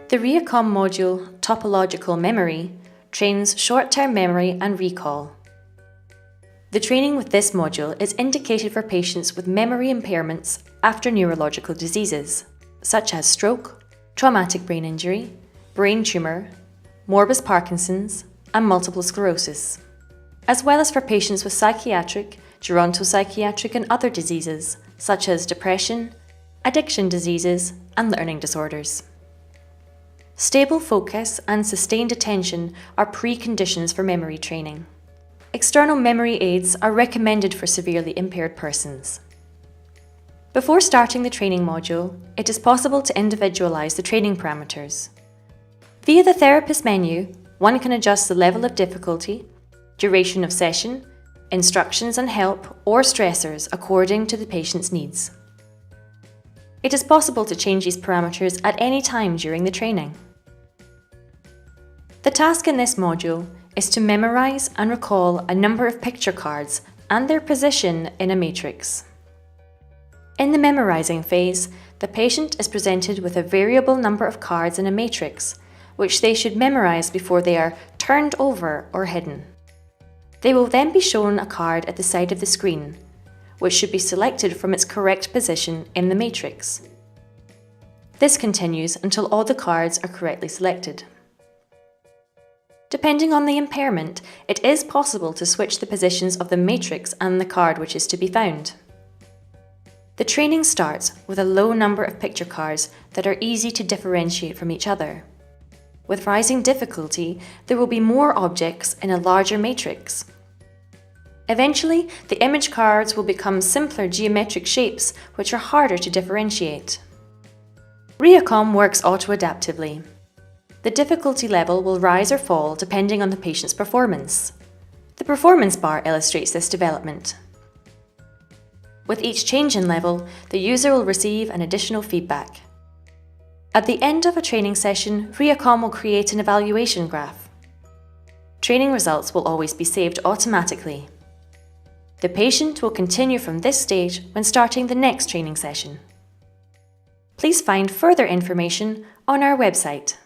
The RehaCom module Topological Memory trains short-term memory and recall. The training with this module is indicated for patients with memory impairments after neurological diseases, such as stroke, traumatic brain injury, brain tumour, morbus Parkinson's, and multiple sclerosis, as well as for patients with psychiatric, gerontopsychiatric and other diseases, such as depression, addiction diseases, and learning disorders. Stable focus and sustained attention are preconditions for memory training. External memory aids are recommended for severely impaired persons. Before starting the training module, it is possible to individualize the training parameters. Via the therapist menu, one can adjust the level of difficulty, duration of session, instructions and help, or stressors according to the patient's needs. It is possible to change these parameters at any time during the training. The task in this module is to memorize and recall a number of picture cards and their position in a matrix. In the memorizing phase, the patient is presented with a variable number of cards in a matrix, which they should memorize before they are turned over or hidden. They will then be shown a card at the side of the screen, which should be selected from its correct position in the matrix. This continues until all the cards are correctly selected. Depending on the impairment, it is possible to switch the positions of the matrix and the card which is to be found. The training starts with a low number of picture cards that are easy to differentiate from each other. With rising difficulty, there will be more objects in a larger matrix. Eventually, the image cards will become simpler geometric shapes which are harder to differentiate. RehaCom works auto-adaptively. The difficulty level will rise or fall depending on the patient's performance. The performance bar illustrates this development. With each change in level, the user will receive an additional feedback. At the end of a training session, RehaCom will create an evaluation graph. Training results will always be saved automatically. The patient will continue from this stage when starting the next training session. Please find further information on our website.